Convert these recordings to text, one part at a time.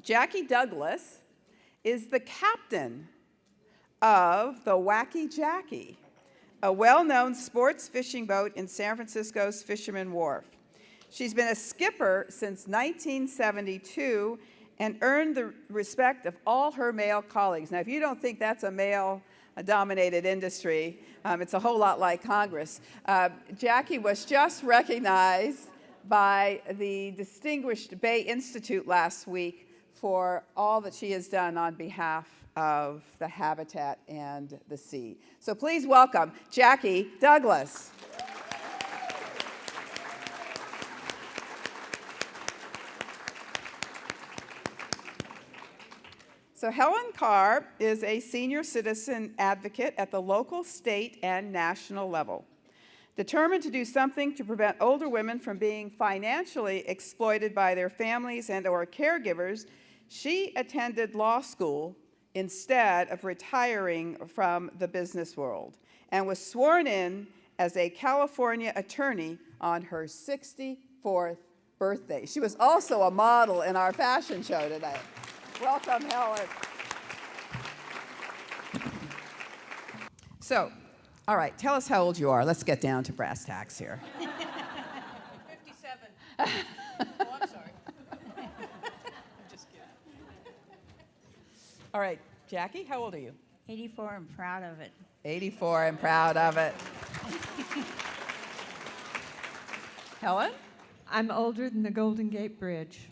Jacky Douglas is the captain of the Wacky Jacky, a well-known sports fishing boat in San Francisco's Fisherman Wharf. She's been a skipper since 1972 and earned the respect of all her male colleagues. Now, if you don't think that's a male-dominated industry, it's a whole lot like Congress. Jacky was just recognized by the Distinguished Bay Institute last week for all that she has done on behalf of the habitat and the sea. So please welcome Jacky Douglas. So Helen Karr is a senior citizen advocate at the local, state, and national level. Determined to do something to prevent older women from being financially exploited by their families and/or caregivers, she attended law school instead of retiring from the business world and was sworn in as a California attorney on her 64th birthday. She was also a model in our fashion show today. Welcome, Helen. So, all right, tell us how old you are. Let's get down to brass tacks here. 57. Oh, I'm sorry. I'm just kidding. All right, Jacky, how old are you? 84, I'm proud of it. 84, I'm proud of it. Helen? I'm older than the Golden Gate Bridge.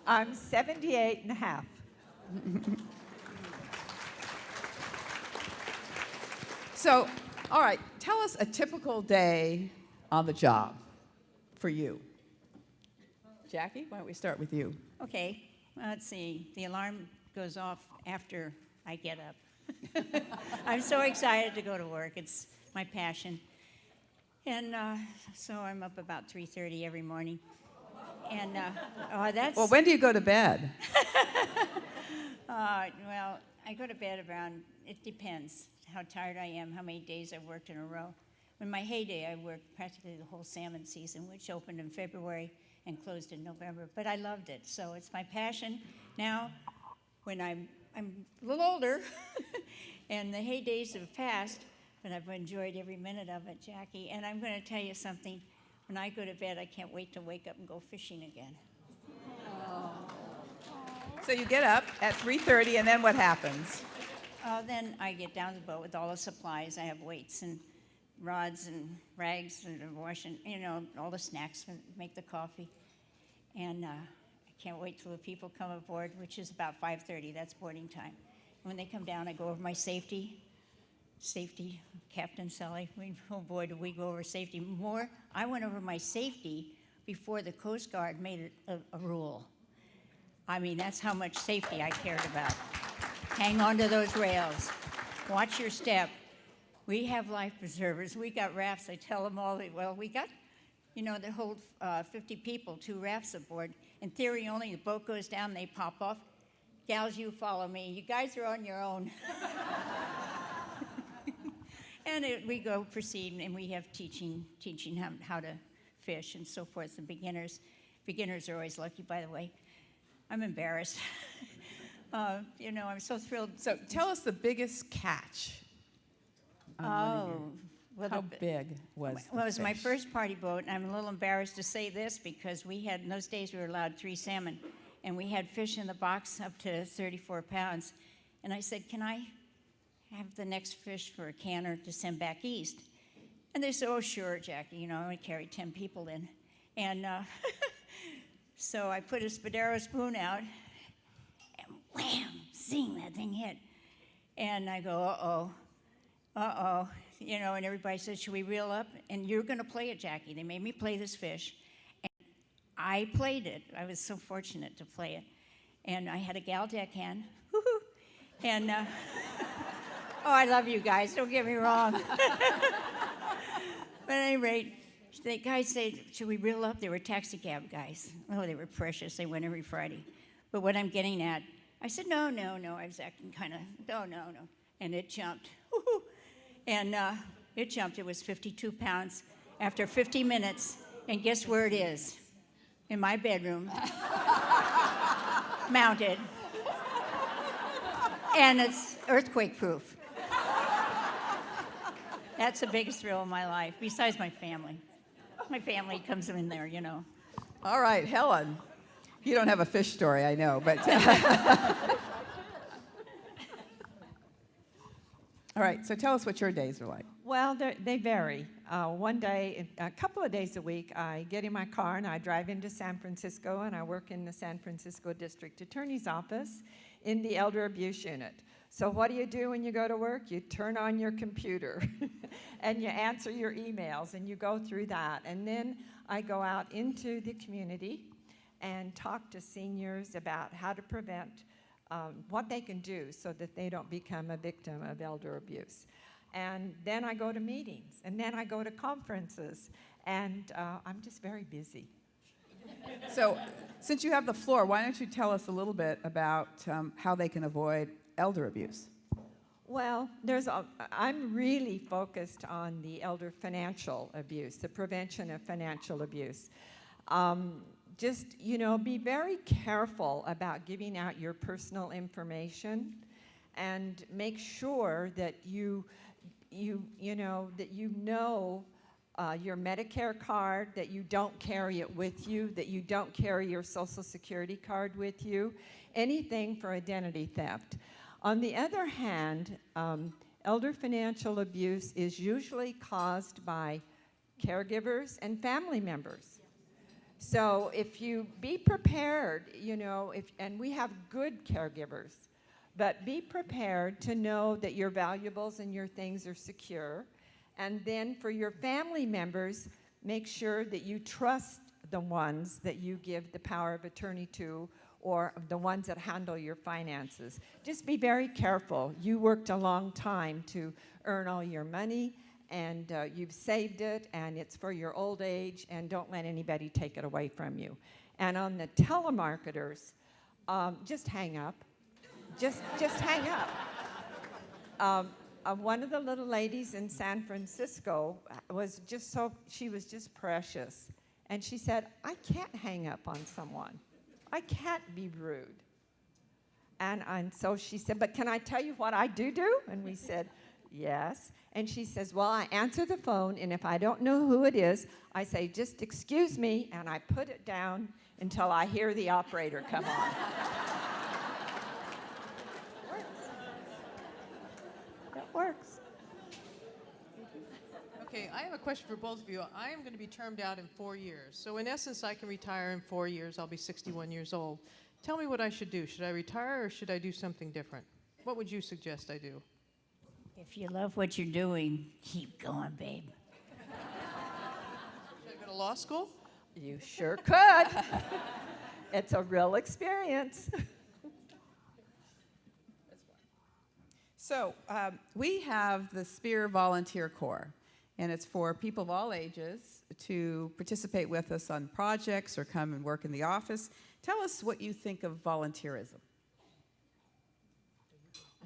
I'm 78 and a half. So, all right, tell us a typical day on the job for you. Jacky, why don't we start with you? Okay, let's see. The alarm goes off after I get up. I'm so excited to go to work. It's my passion. And so I'm up about 3:30 every morning. And that's... Well, when do you go to bed? Well, I go to bed around, it depends how tired I am, how many days I've worked in a row. In my heyday, I worked practically the whole salmon season, which opened in February and closed in November. But I loved it, so it's my passion. Now, when I'm a little older, and the heydays have passed, but I've enjoyed every minute of it, Jacky. And I'm going to tell you something. When I go to bed, I can't wait to wake up and go fishing again. So you get up at 3:30, and then what happens? Then I get down to the boat with all the supplies. I have weights and rods and rags and washing, all the snacks to make the coffee. And I can't wait till the people come aboard, which is about 5:30. That's boarding time. And when they come down, I go over my safety, Captain Sully. Oh boy, do we go over safety more. I went over my safety before the Coast Guard made it a rule. I mean, that's how much safety I cared about. Hang on to those rails. Watch your step. We have life preservers. We got rafts. I tell them all, well, we got, they hold 50 people, 2 rafts aboard. In theory only, the boat goes down, they pop off. Gals, you follow me. You guys are on your own. And we go proceed, and we have teaching how to fish and so forth. And beginners are always lucky, by the way. I'm embarrassed. I'm so thrilled. So tell us the biggest catch. Well, how big was Well, it was my fish? first party boat, and I'm a little embarrassed to say this because in those days we were allowed 3 salmon, and we had fish in the box up to 34 pounds. And I said, can I have the next fish for a canner to send back east? And they said, oh, sure, Jacky, I only carried 10 people in. And so I put a Speier spoon out, and wham, zing, that thing hit. And I go, uh-oh, and everybody said, should we reel up? And you're going to play it, Jacky. They made me play this fish. And I played it. I was so fortunate to play it. And I had a gal deckhand. Woo-hoo. And, I love you guys. Don't get me wrong. But at any rate, the guys said, should we reel up? They were taxi cab guys. Oh, they were precious. They went every Friday. But what I'm getting at, I said, no. I was acting kind of, no. And it jumped. Woo-hoo. And it jumped. It was 52 pounds after 50 minutes. And guess where it is? in my bedroom, mounted, and it's earthquake-proof. That's the biggest thrill of my life, besides my family. My family comes in there, you know. All right, Helen. You don't have a fish story, I know, but. All right, so tell us what your days are like. Well, they vary. One day, a couple of days a week, I get in my car and I drive into San Francisco, and I work in the San Francisco District Attorney's Office in the Elder Abuse Unit. So what do you do when you go to work? You turn on your computer and you answer your emails and you go through that. And then I go out into the community and talk to seniors about how to prevent what they can do so that they don't become a victim of elder abuse. And then I go to meetings, and then I go to conferences, and I'm just very busy. So, since you have the floor, why don't you tell us a little bit about how they can avoid elder abuse? Well, I'm really focused on the elder financial abuse, the prevention of financial abuse. Just, be very careful about giving out your personal information, and make sure that you know your Medicare card, that you don't carry it with you, that you don't carry your Social Security card with you, anything for identity theft. On the other hand, elder financial abuse is usually caused by caregivers and family members. So if you be prepared, and we have good caregivers, but be prepared to know that your valuables and your things are secure. And then for your family members, make sure that you trust the ones that you give the power of attorney to, or the ones that handle your finances. Just be very careful. You worked a long time to earn all your money, and you've saved it, and it's for your old age, and don't let anybody take it away from you. And on the telemarketers, just hang up. Just hang up. One of the little ladies in San Francisco she was just precious. And she said, I can't hang up on someone. I can't be rude. And so she said, but can I tell you what I do? And we said, yes. And she says, well, I answer the phone, and if I don't know who it is, I say, just excuse me, and I put it down until I hear the operator come on. That works. Okay, I have a question for both of you. I am going to be termed out in 4 years. So in essence, I can retire in 4 years. I'll be 61 years old. Tell me what I should do. Should I retire, or should I do something different? What would you suggest I do? If you love what you're doing, keep going, babe. Should I go to law school? You sure could. It's a real experience. So, we have the Speier Volunteer Corps, and it's for people of all ages to participate with us on projects or come and work in the office. Tell us what you think of volunteerism.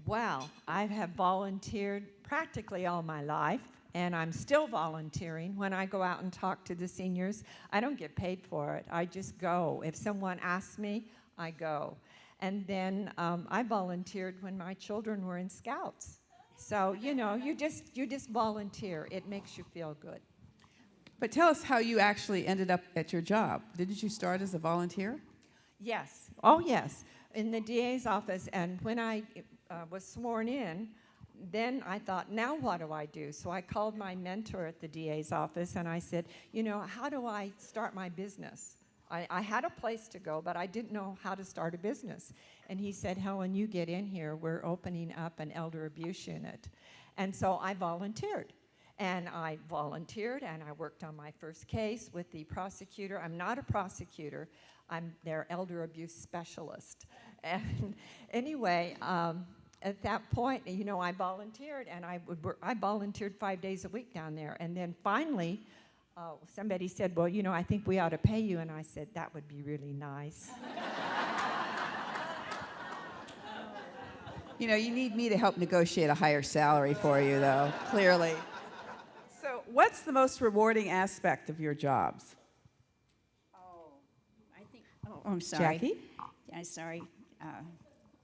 Well, I have volunteered practically all my life, and I'm still volunteering. When I go out and talk to the seniors, I don't get paid for it. I just go. If someone asks me, I go. And then I volunteered when my children were in Scouts. So, you just volunteer. It makes you feel good. But tell us how you actually ended up at your job. Didn't you start as a volunteer? Yes. Oh, yes. In the DA's office. And when I was sworn in, then I thought, now what do I do? So I called my mentor at the DA's office, and I said, how do I start my business? I had a place to go, but I didn't know how to start a business. And he said, Helen, you get in here. We're opening up an elder abuse unit. And so I volunteered. And I volunteered, and I worked on my first case with the prosecutor. I'm not a prosecutor. I'm their elder abuse specialist. And anyway, at that point, I volunteered, and I volunteered 5 days a week down there. And then finally, somebody said, well, I think we ought to pay you. And I said, that would be really nice. You need me to help negotiate a higher salary for you, though, clearly. So what's the most rewarding aspect of your jobs? Oh, I'm sorry. Jacky? I'm sorry.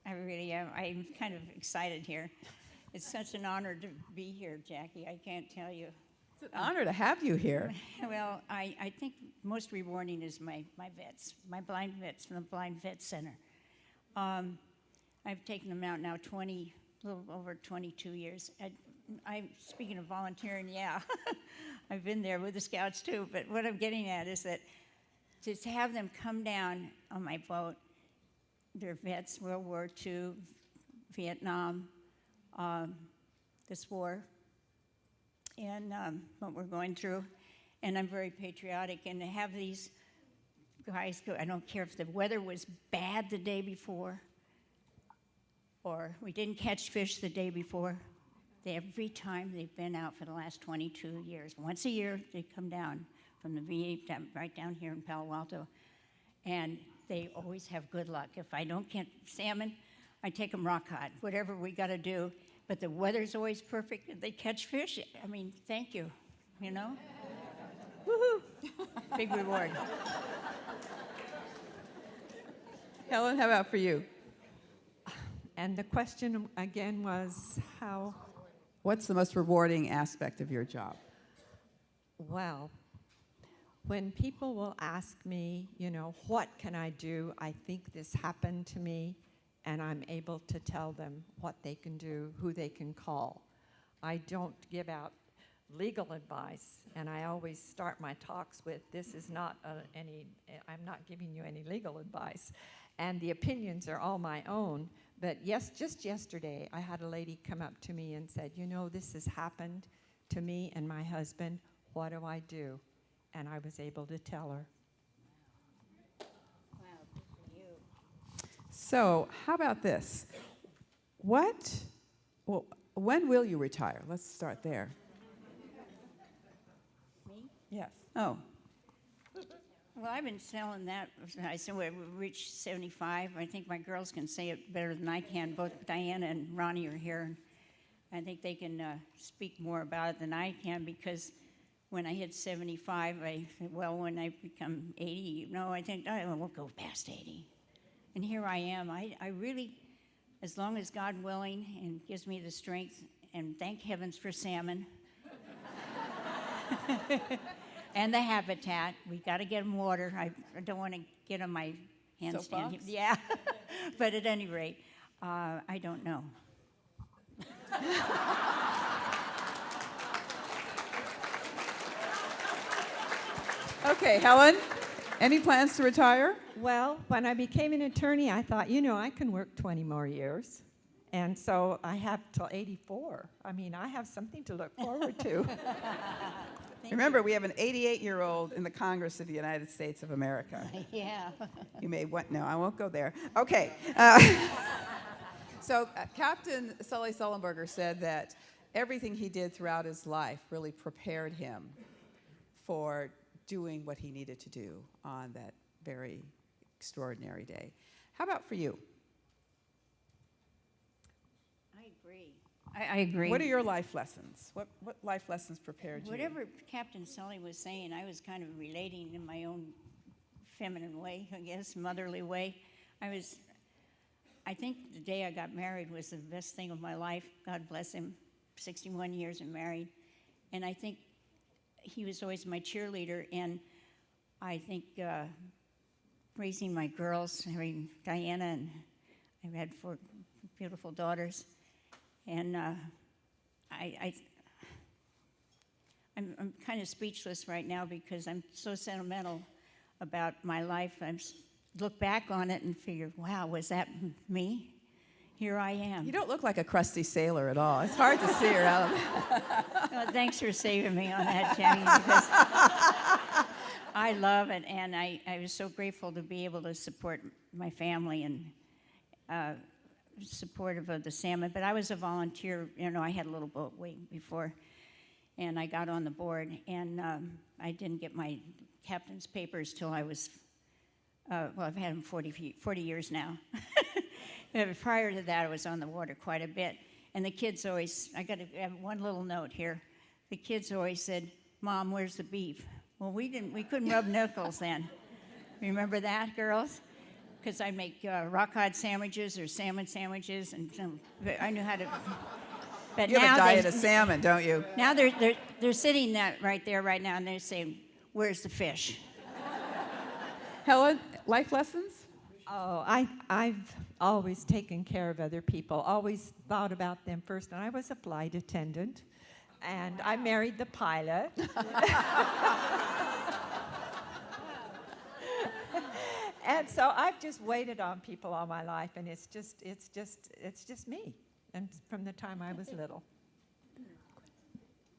I really am. I'm kind of excited here. It's such an honor to be here, Jacky. I can't tell you. It's an honor to have you here. Well, I think most rewarding is my vets, my blind vets from the Blind Vet Center. I've taken them out now a little over 22 years. I'm speaking of volunteering, yeah. I've been there with the Scouts too, but what I'm getting at is that to have them come down on my boat, they're vets, World War II, Vietnam, this war, and what we're going through. And I'm very patriotic. And to have these guys go, I don't care if the weather was bad the day before or we didn't catch fish the day before. Every time they've been out for the last 22 years, once a year they come down from the VA right down here in Palo Alto. And they always have good luck. If I don't get salmon, I take them rock cod, whatever we got to do. But the weather's always perfect. They catch fish. I mean, thank you, you know? Woohoo! Big reward. Helen, how about for you? And the question again was how? What's the most rewarding aspect of your job? Well, when people will ask me, what can I do? I think this happened to me, and I'm able to tell them what they can do, who they can call. I don't give out legal advice, and I always start my talks with, this is not I'm not giving you any legal advice. And the opinions are all my own. But yes, just yesterday, I had a lady come up to me and said, this has happened to me and my husband. What do I do? And I was able to tell her. Wow, good for you. So, how about this? When will you retire? Let's start there. Me? Yes. Oh, Well, I've been selling that. I said we reached 75. I think my girls can say it better than I can. Both Diana and Ronnie are here. I think they can speak more about it than I can because when I hit 75, I said, well, when I become 80, I think I won't go past 80. And here I am. I really, as long as God willing and gives me the strength, and thank heavens for salmon. And the habitat. We got to get them water. I don't want to get on my handstand. Soapbox? Yeah. But at any rate, I don't know. okay, Helen, any plans to retire? Well, when I became an attorney, I thought, I can work 20 more years. And so I have till 84. I mean, I have something to look forward to. Remember, we have an 88-year-old in the Congress of the United States of America. Yeah. You may want, no, I won't go there. Okay. So Captain Sully Sullenberger said that everything he did throughout his life really prepared him for doing what he needed to do on that very extraordinary day. How about for you? I agree. I agree. What are your life lessons? What life lessons prepared you? Whatever Captain Sully was saying, I was kind of relating in my own feminine way, I guess, motherly way. I think the day I got married was the best thing of my life. God bless him, 61 years and married. And I think he was always my cheerleader. And I think raising my girls, having Diana, and I've had 4 beautiful daughters. And I'm kind of speechless right now because I'm so sentimental about my life. I look back on it and figure, wow, was that me? Here I am. You don't look like a crusty sailor at all. It's hard to see her out. Well, thanks for saving me on that, Jenny, because I love it. And I was so grateful to be able to support my family and supportive of the salmon, but I was a volunteer. I had a little boat way before, and I got on the board, and I didn't get my captain's papers till I was, I've had them 40 years now. Prior to that, I was on the water quite a bit, and the kids always, I got to have one little note here. The kids always said, "Mom, where's the beef?" Well, we couldn't rub knuckles then. Remember that, girls? Because I'd make rock cod sandwiches or salmon sandwiches, and I knew how to. But You have now a diet of salmon, don't you? now they're sitting that right there right now, and they're saying, "Where's the fish?" Helen, life lessons? Oh, I've always taken care of other people, always thought about them first. And I was a flight attendant, and I married the pilot. And so I've just waited on people all my life, and it's just me, and from the time I was little.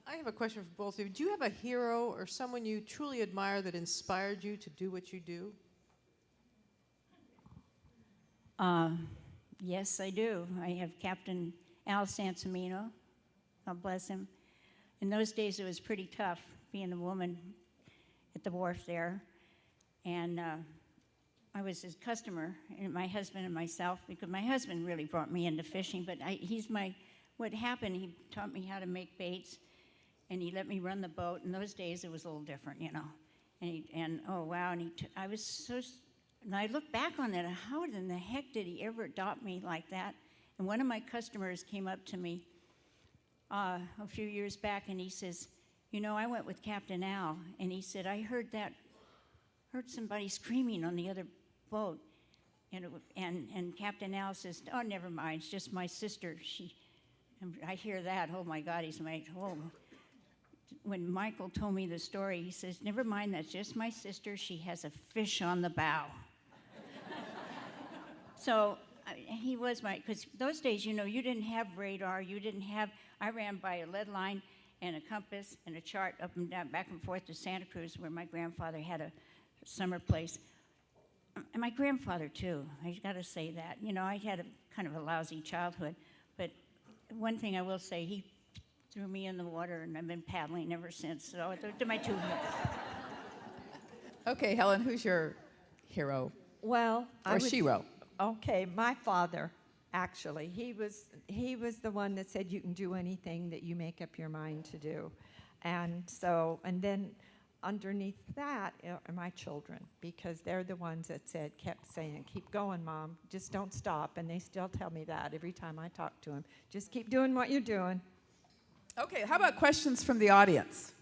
I have a question for both of you. Do you have a hero or someone you truly admire that inspired you to do what you do? Yes, I do. I have Captain Al Sansamino. God bless him. In those days, it was pretty tough being a woman at the wharf there, and I was his customer, and my husband and myself, because my husband really brought me into fishing, but what happened, he taught me how to make baits, and he let me run the boat. In those days, it was a little different, you know. And oh, wow, and I was so, and I look back on that, how in the heck did he ever adopt me like that? And one of my customers came up to me a few years back, and he says, you know, I went with Captain Al, and he said, I heard somebody screaming on the other boat, and Captain Al says, oh, never mind, it's just my sister. I hear that, oh my God, he's like, oh. When Michael told me the story, he says, never mind, that's just my sister, she has a fish on the bow. So he was because those days, you know, you didn't have radar, I ran by a lead line and a compass and a chart up and down, back and forth to Santa Cruz, where my grandfather had a summer place. And my grandfather, too. I got to say that. You know, I had a kind of a lousy childhood. But one thing I will say, he threw me in the water, and I've been paddling ever since. So those are my two. Okay, Helen, who's your hero Well, or shero? Okay, my father, actually. He was the one that said you can do anything that you make up your mind to do. And then underneath that are my children, because they're the ones that kept saying, keep going, Mom, just don't stop. And they still tell me that every time I talk to them. Just keep doing what you're doing. Okay, how about questions from the audience?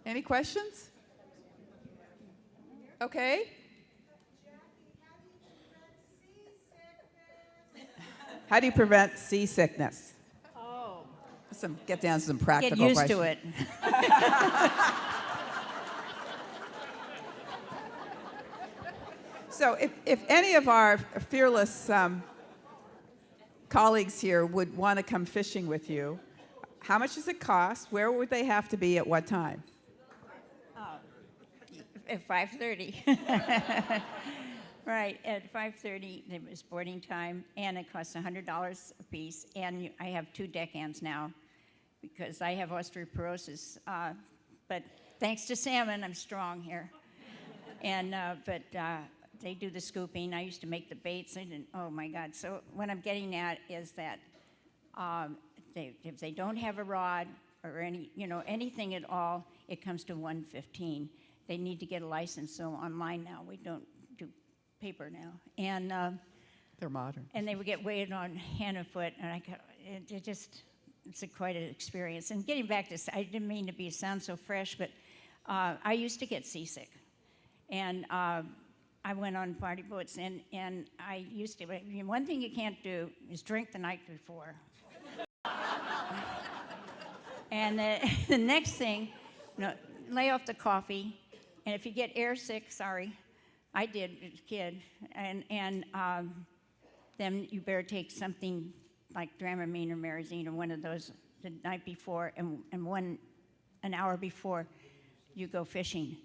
Any questions? Okay. How do you prevent seasickness? Get down to some practical Get used questions. to it. So if any of our fearless colleagues here would want to come fishing with you, how much does it cost? Where would they have to be at what time? At 5:30. Right, at 5:30, it was boarding time, and it costs $100 a piece, and I have 2 deckhands now, because I have osteoporosis, but thanks to salmon, I'm strong here. And they do the scooping. I used to make the baits. Oh my God. So what I'm getting at is that if they don't have a rod or anything at all, it comes to $115. They need to get a license. So online now, we don't do paper now. And They're modern. and they would get weighed on hand and foot, and it's quite an experience. And getting back to, I didn't mean to sound so fresh, but I used to get seasick, and I went on party boats, and I used to. One thing you can't do is drink the night before. And the next thing, lay off the coffee, and if you get air sick, sorry, I did as a kid, and then you better take something like Dramamine or Marazine or one of those the night before, and an hour before you go fishing.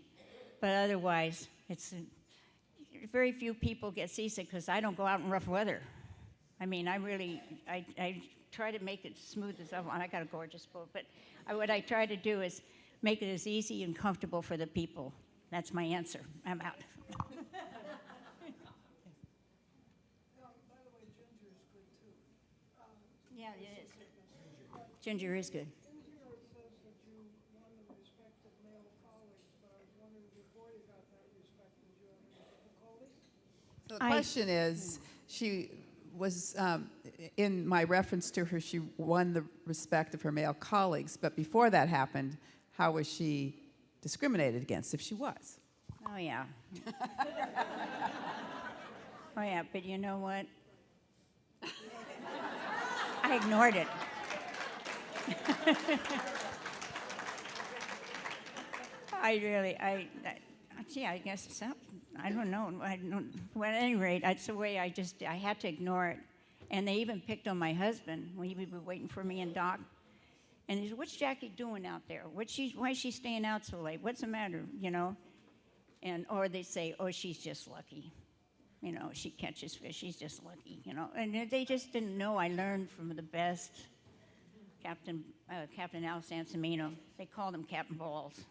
But otherwise, very few people get seasick because I don't go out in rough weather. I mean, I try to make it smooth as I want. I got a gorgeous boat, but what I try to do is make it as easy and comfortable for the people. That's my answer. I'm out. Yeah, it is. Ginger is good. So the question is, she was, in my reference to her, she won the respect of her male colleagues, but before that happened, how was she discriminated against, if she was? Oh, yeah. Oh, yeah, but you know what? I ignored it. Gee, I guess it's up. I don't know. Well, at any rate, that's the way I had to ignore it. And they even picked on my husband when he was waiting for me and Doc. And he said, "What's Jacky doing out there? Why is she staying out so late? What's the matter?" You know? Or they say, "Oh, she's just lucky. You know, she catches fish. She's just lucky." You know? And they just didn't know. I learned from the best, Captain Al Sansamino. They called him Captain Balls.